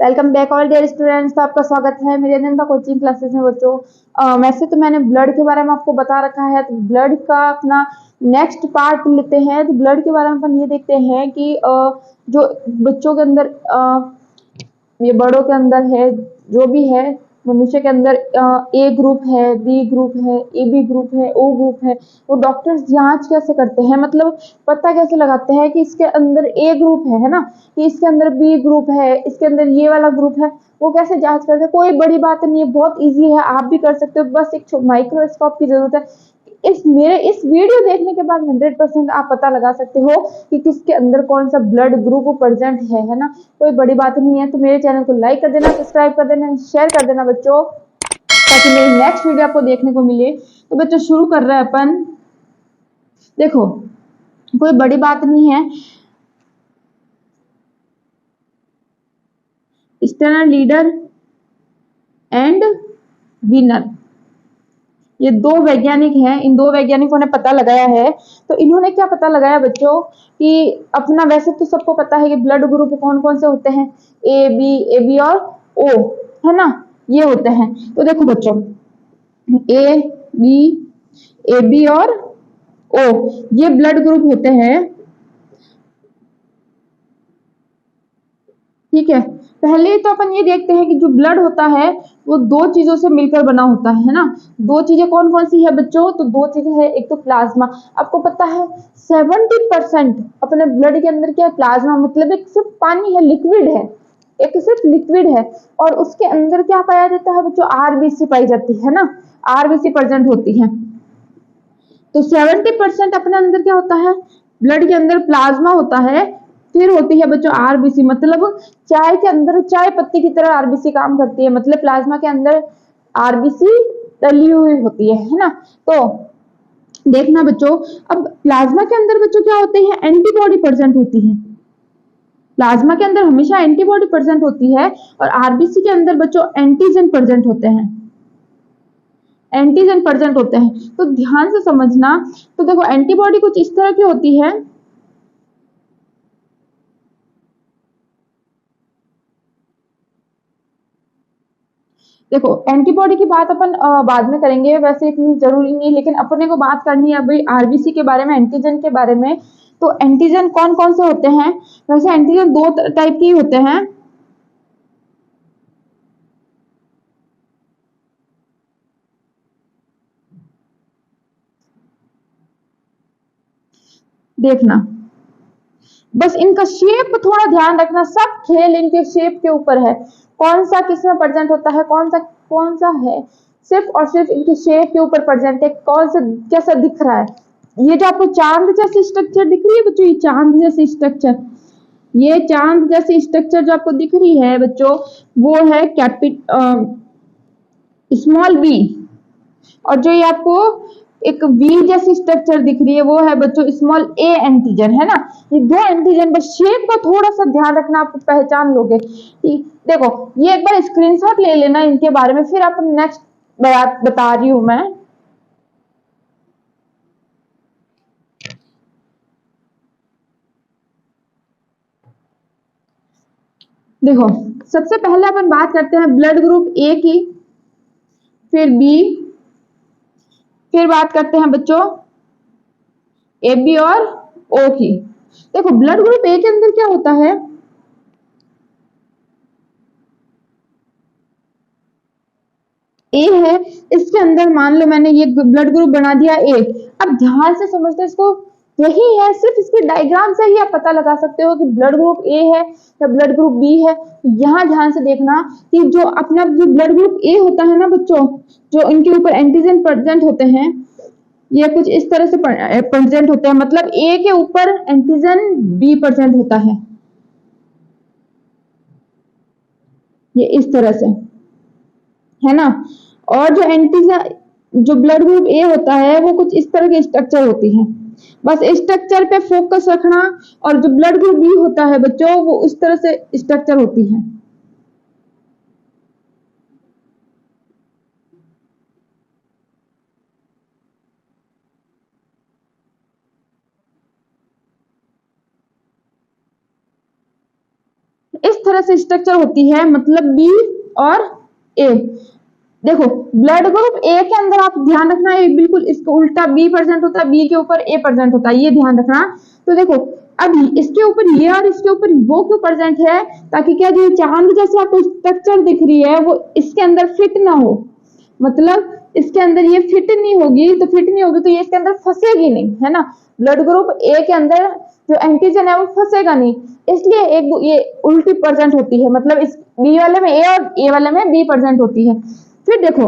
Welcome back all dear students. तो आपका स्वागत है मेरे अनंता कोचिंग क्लासेस में बच्चों। वैसे तो मैंने ब्लड के बारे में आपको बता रखा है, तो ब्लड का अपना नेक्स्ट पार्ट लेते हैं। तो ब्लड के बारे में अपन ये देखते हैं कि जो बच्चों के अंदर ये बड़ों के अंदर है, जो भी है मनुष्य के अंदर ए ग्रुप है, बी ग्रुप है, ए बी ग्रुप है, ओ ग्रुप है। वो डॉक्टर्स जांच कैसे करते हैं, मतलब पता कैसे लगाते हैं कि इसके अंदर ए ग्रुप है ना, कि इसके अंदर बी ग्रुप है, इसके अंदर ये वाला ग्रुप है। वो कैसे जांच करते हैं? कोई बड़ी बात नहीं है, बहुत इजी है, आप भी कर सकते हो। बस एक माइक्रोस्कोप की जरूरत है। इस वीडियो देखने के बाद 100% आप पता लगा सकते हो कि किसके अंदर कौन सा ब्लड ग्रुप प्रेजेंट है ना। कोई बड़ी बात नहीं है। तो मेरे चैनल को लाइक कर देना, सब्सक्राइब कर देना, शेयर कर देना बच्चों, ताकि मेरी नेक्स्ट वीडियो आपको देखने को मिले। तो बच्चों शुरू कर रहे हैं अपन। देखो कोई बड़ी बात नहीं है। एक्सटर्नल लीडर एंड विनर, ये दो वैज्ञानिक हैं। इन दो वैज्ञानिकों ने पता लगाया है। तो इन्होंने क्या पता लगाया बच्चों कि अपना, वैसे तो सबको पता है कि ब्लड ग्रुप कौन कौन से होते हैं, ए बी और ओ, है ना, ये होते हैं। तो देखो बच्चों, ए बी और ओ, ये ब्लड ग्रुप होते हैं। ठीक है, पहले तो अपन ये देखते हैं कि जो ब्लड होता है वो दो चीजों से मिलकर बना होता है ना। दो चीजें कौन कौन सी है बच्चों? तो दो चीजें है, एक तो प्लाज्मा। आपको पता है 70% अपने ब्लड के अंदर क्या है? प्लाज्मा, मतलब एक सिर्फ पानी है, लिक्विड है, एक सिर्फ लिक्विड है। और उसके अंदर क्या पाया जाता है बच्चों? आरबीसी पाई जाती है ना, आरबीसी प्रेजेंट होती है। तो 70% अपने अंदर क्या होता है? ब्लड के अंदर प्लाज्मा होता है। फिर होती है बच्चों आरबीसी, मतलब चाय के अंदर चाय पत्ती की तरह आरबीसी काम करती है, मतलब प्लाज्मा के अंदर आरबीसी डली हुई होती है ना। तो देखना बच्चों, अब प्लाज्मा के अंदर बच्चों क्या होते हैं? एंटीबॉडी प्रेजेंट होती है। प्लाज्मा के अंदर हमेशा एंटीबॉडी प्रेजेंट होती है, और आरबीसी के अंदर बच्चों एंटीजन प्रेजेंट होते हैं, एंटीजन प्रेजेंट होते हैं। तो ध्यान से समझना। तो देखो एंटीबॉडी कुछ इस तरह की होती है। देखो एंटीबॉडी की बात अपन बाद में करेंगे, वैसे इतनी जरूरी नहीं, लेकिन अपने को बात करनी है अभी आरबीसी के बारे में, एंटीजन के बारे में। तो एंटीजन कौन कौन से होते हैं? वैसे एंटीजन दो टाइप के होते हैं। देखना, बस इनका शेप थोड़ा ध्यान रखना, सब खेल इनके शेप के ऊपर है। कौन सा किस में प्रेजेंट होता है, कौन सा है, सिर्फ और सिर्फ इनके शेप के ऊपर प्रेजेंट है, कौन सा कैसा दिख रहा है। ये जो आपको चांद जैसी स्ट्रक्चर दिख रही है बच्चों, ये चांद जैसी स्ट्रक्चर, ये चांद जैसी स्ट्रक्चर जो आपको दिख रही है बच्चों, वो है स्मॉल बी। और जो ये आपको एक वी जैसी स्ट्रक्चर दिख रही है, वो है बच्चों स्मॉल ए एंटीजन, है ना। ये दो एंटीजन, बस शेप का थोड़ा सा ध्यान रखना, आप पहचान लोगे। देखो ये एक बार स्क्रीनशॉट ले लेना इनके बारे में, फिर आप नेक्स्ट बता रही हूं मैं। देखो सबसे पहले अपन बात करते हैं ब्लड ग्रुप ए की, फिर बी, फिर बात करते हैं बच्चों ए बी और ओ की। देखो ब्लड ग्रुप ए के अंदर क्या होता है? ए है, इसके अंदर मान लो मैंने ये ब्लड ग्रुप बना दिया ए। अब ध्यान से समझते इसको, यही है, सिर्फ इसके डायग्राम से ही आप पता लगा सकते हो कि ब्लड ग्रुप ए है या ब्लड ग्रुप बी है। यहाँ ध्यान से देखना कि जो अपना जो ब्लड ग्रुप ए होता है ना बच्चों, जो इनके ऊपर एंटीजन प्रेजेंट होते हैं, ये कुछ इस तरह से प्रेजेंट होते हैं, मतलब ए के ऊपर एंटीजन बी प्रेजेंट होता है, ये इस तरह से, है ना। और जो एंटीजन जो ब्लड ग्रुप ए होता है वो कुछ इस तरह की स्ट्रक्चर होती है। बस स्ट्रक्चर पे फोकस रखना। और जो ब्लड ग्रुप बी होता है बच्चों, वो उस तरह से स्ट्रक्चर होती है। इस तरह से स्ट्रक्चर होती है, मतलब बी और ए। देखो ब्लड ग्रुप ए के अंदर आप ध्यान रखना है बिल्कुल इसको उल्टा बी प्रेजेंट होता है, बी के ऊपर ए प्रेजेंट होता है, ये ध्यान रखना। तो देखो अभी इसके ऊपर ये और इसके ऊपर वो क्यों प्रेजेंट है, ताकि क्या जो चांद जैसे आपको स्ट्रक्चर दिख रही है वो इसके अंदर फिट ना हो, मतलब इसके अंदर ये फिट नहीं होगी, तो फिट नहीं होगी तो ये इसके अंदर फंसेगी नहीं, है ना। ब्लड ग्रुप ए के अंदर जो एंटीजन है वो फंसेगा नहीं, इसलिए एक ये उल्टी प्रेजेंट होती है, मतलब इस बी वाले में ए और ए वाले में बी प्रेजेंट होती है। फिर देखो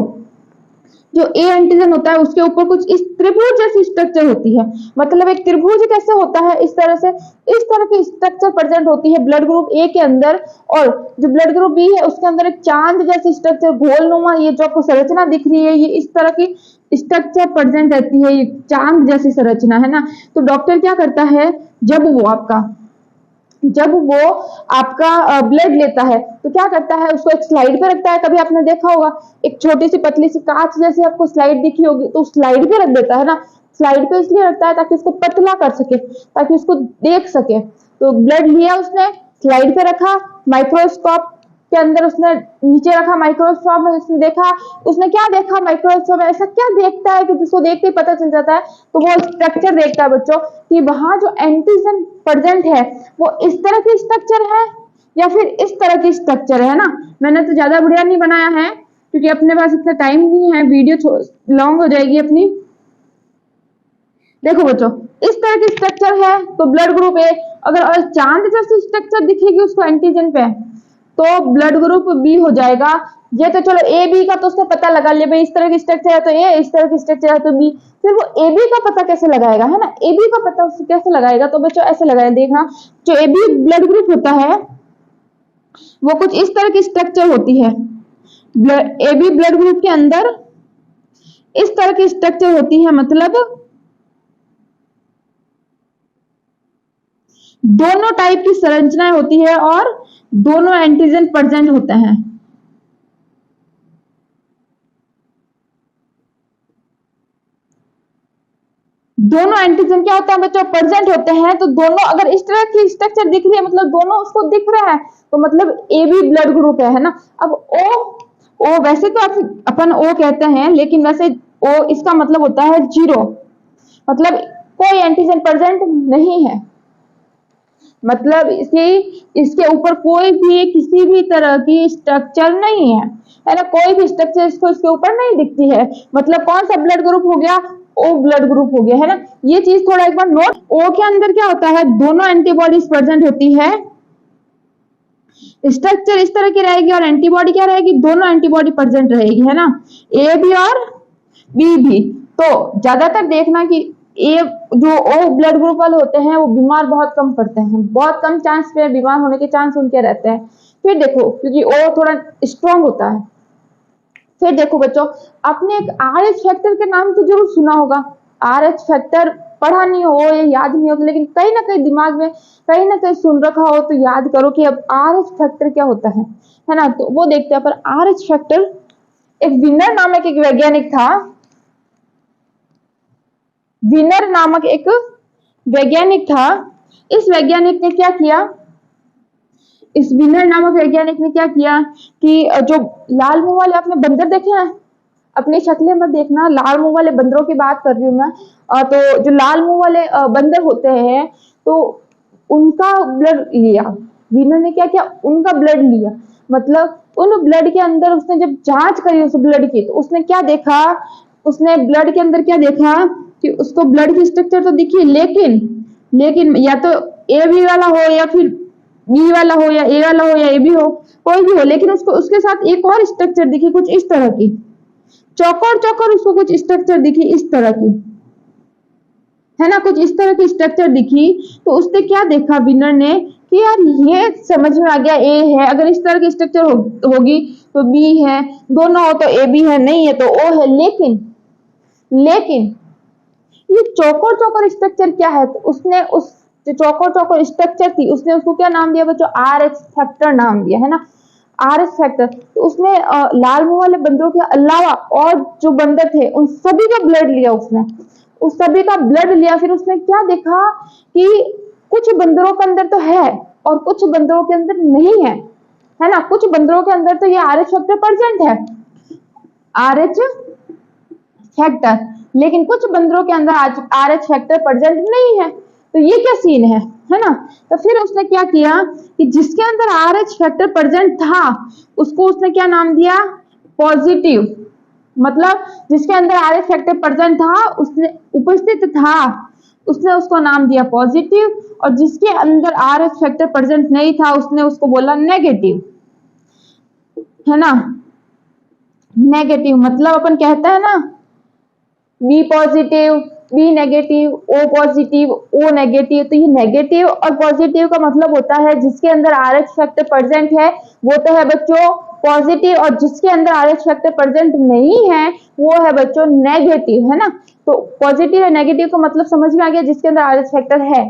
जो ए एंटीजन होता है उसके ऊपर कुछ इस त्रिभुज जैसी स्ट्रक्चर होती है, मतलब एक त्रिभुज कैसे होता है, इस तरह से, इस तरह की स्ट्रक्चर प्रेजेंट होती है ब्लड ग्रुप ए के अंदर। और जो ब्लड ग्रुप बी है उसके अंदर एक चांद जैसी स्ट्रक्चर गोलनुमा, ये जो आपको संरचना दिख रही है, ये इस तरह की स्ट्रक्चर प्रेजेंट रहती है, ये चांद जैसी संरचना, है ना। तो डॉक्टर क्या करता है, जब वो आपका ब्लड लेता है तो क्या करता है, उसको एक स्लाइड पे रखता है। कभी आपने देखा होगा एक छोटी सी पतली सी कांच जैसे आपको स्लाइड दिखी होगी, तो स्लाइड पे रख देता है ना। स्लाइड पे इसलिए रखता है ताकि उसको पतला कर सके, ताकि उसको देख सके। तो ब्लड लिया उसने, स्लाइड पे रखा, माइक्रोस्कोप के अंदर उसने नीचे रखा, माइक्रोस्कोप में उसने देखा, उसने क्या देखा, माइक्रोस्कोप में ऐसा क्या देखता है कि जिसको देख के पता चल जाता है, तो वो स्ट्रक्चर देखता है बच्चों कि वहां जो एंटीजन प्रेजेंट है वो इस तरह की स्ट्रक्चर है या फिर इस तरह की स्ट्रक्चर है ना। मैंने तो ज्यादा बढ़िया नहीं बनाया है क्योंकि अपने पास इतना टाइम नहीं है, वीडियो लॉन्ग हो जाएगी अपनी। देखो बच्चों इस तरह की स्ट्रक्चर है तो ब्लड ग्रुप ए, अगर चांद जैसी स्ट्रक्चर दिखेगी उसको एंटीजन पे तो ब्लड ग्रुप बी हो जाएगा। ये तो चलो ए बी का तो उसने पता लगा लिया, भाई इस तरह की स्ट्रक्चर है तो ए, इस तरह की स्ट्रक्चर है तो बी। फिर वो ए बी का पता कैसे लगाएगा, है ना, ए बी का पता उससे कैसे लगाएगा, तो बच्चों ऐसे लगाएगा, देखना जो ए बी ब्लड ग्रुप होता है वो कुछ इस तरह की स्ट्रक्चर होती है। ए बी ब्लड ग्रुप के अंदर इस तरह की स्ट्रक्चर होती है, मतलब दोनों टाइप की संरचनाएं होती है और दोनों एंटीजन प्रेजेंट होते हैं। दोनों एंटीजन क्या होता है बच्चों, प्रेजेंट होते हैं। तो दोनों अगर इस तरह की स्ट्रक्चर दिख रही है मतलब दोनों उसको दिख रहा है, तो मतलब ए बी ब्लड ग्रुप है ना। अब ओ वैसे तो अपन ओ कहते हैं, लेकिन वैसे ओ इसका मतलब होता है 0, मतलब कोई एंटीजन प्रेजेंट नहीं है, मतलब इसके ऊपर कोई भी किसी भी तरह की स्ट्रक्चर नहीं है ना, कोई भी स्ट्रक्चर इसके ऊपर नहीं दिखती है। मतलब कौन सा ब्लड ग्रुप हो गया, ओ ब्लड ग्रुप हो गया, है ना। ये चीज थोड़ा एक बार नोट, ओ के अंदर क्या होता है, दोनों एंटीबॉडीज प्रेजेंट होती है, स्ट्रक्चर इस तरह की रहेगी और एंटीबॉडी क्या रहेगी, दोनों एंटीबॉडी प्रेजेंट रहेगी, है ना, ए भी और बी भी। तो ज्यादातर देखना कि ए जो ओ ब्लड ग्रुप वाले होते हैं वो बीमार बहुत कम पड़ते हैं, बहुत कम चांस पे बीमार होने के चांस उनके रहते हैं। फिर देखो क्योंकि ओ थोड़ा स्ट्रांग होता है। फिर देखो बच्चों आपने एक RH फैक्टर के नाम तो जरूर सुना होगा, RH फैक्टर पढ़ा नहीं हो या याद नहीं हो, लेकिन कहीं ना कहीं दिमाग में कहीं ना कहीं सुन रखा हो तो याद करो कि अब RH फैक्टर क्या होता है ना। तो वो देखते हैं। पर RH फैक्टर एक विनर नामक एक वैज्ञानिक था, विनर नामक एक वैज्ञानिक था। इस वैज्ञानिक ने क्या किया, इस विनर नामक वैज्ञानिक ने क्या किया कि जो लाल मुंह वाले आपने बंदर देखे हैं, अपनी शक्लें मत देखना, लाल मुंह वाले बंदरों की बात कर रही हूँ मैं। तो जो लाल मुंह वाले बंदर होते हैं तो उनका ब्लड लिया विनर ने, क्या किया, उनका ब्लड लिया। मतलब उन ब्लड के अंदर उसने जब जांच करी उस ब्लड की, तो उसने क्या देखा, उसने ब्लड के अंदर क्या देखा कि उसको ब्लड की स्ट्रक्चर तो दिखी, लेकिन या तो ए बी वाला हो या फिर बी वाला हो या ए वाला हो या ए बी हो, कोई भी हो, लेकिन उसको उसके साथ एक और स्ट्रक्चर दिखी कुछ इस तरह की, चौकोर उसको कुछ स्ट्रक्चर दिखी इस तरह की, है ना, कुछ इस तरह की स्ट्रक्चर दिखी। तो उसने क्या देखा विनर ने कि यार ये समझ में आ गया ए है, अगर इस तरह की स्ट्रक्चर होगी तो बी है, दोनों हो तो ए बी है, नहीं है तो ओ है। लेकिन ये चौकोर स्ट्रक्चर क्या है, तो उसने उस जो चौकोर स्ट्रक्चर थी उसने उसको क्या नाम दिया बच्चों, RH फैक्टर नाम दिया, है ना, RH फैक्टर। तो उसने लाल मुंह वाले बंदरों के अलावा और जो बंदर थे उन सभी का ब्लड लिया, उसने उस सभी का ब्लड लिया। फिर उसने क्या देखा कि कुछ बंदरों के अंदर तो है और कुछ बंदरों के अंदर नहीं है। है ना। कुछ बंदरों के अंदर तो ये RH फैक्टर प्रेजेंट है, RH फैक्टर, लेकिन कुछ बंदरों के अंदर RH फैक्टर प्रेजेंट नहीं है। तो ये क्या सीन है ना। तो फिर उसने क्या किया कि जिसके अंदर RH फैक्टर प्रेजेंट था उसको उसने क्या नाम दिया, पॉजिटिव। मतलब जिसके अंदर RH फैक्टर प्रेजेंट था, उसने उपस्थित था, उसने उसको नाम दिया पॉजिटिव, और जिसके अंदर RH फैक्टर प्रेजेंट नहीं था उसने उसको बोला नेगेटिव, है ना। नेगेटिव मतलब अपन कहते हैं ना B positive, B negative, O positive, O negative. तो ये नेगेटिव और पॉजिटिव का मतलब होता है जिसके अंदर RH फैक्टर प्रेजेंट है वो तो है बच्चों पॉजिटिव, और जिसके अंदर RH फैक्टर प्रेजेंट नहीं है वो है बच्चों नेगेटिव, है ना। तो पॉजिटिव और नेगेटिव का मतलब समझ में आ गया, जिसके अंदर RH फैक्टर है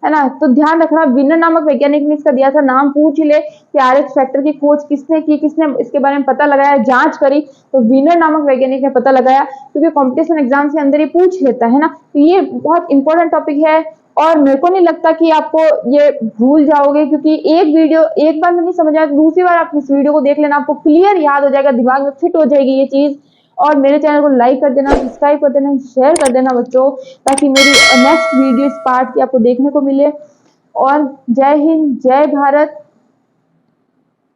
ना। तो ध्यान रखना, विनर नामक वैज्ञानिक ने इसका दिया था नाम, पूछ ले कि RH फैक्टर की खोज किसने की, किसने इसके बारे में पता लगाया, जांच करी, तो विनर नामक वैज्ञानिक ने पता लगाया, क्योंकि कंपटीशन एग्जाम के अंदर ये पूछ लेता है ना। तो ये बहुत इंपॉर्टेंट टॉपिक है, और मेरे को नहीं लगता कि आपको ये भूल जाओगे, क्योंकि एक वीडियो एक बार में नहीं समझ आया तो दूसरी बार आप इस वीडियो को देख लेना, आपको क्लियर याद हो जाएगा, दिमाग में फिट हो जाएगी ये चीज। और मेरे चैनल को लाइक कर देना, सब्सक्राइब कर देना, शेयर कर देना बच्चों, ताकि मेरी नेक्स्ट वीडियो इस पार्ट की आपको देखने को मिले। और जय हिंद, जय भारत।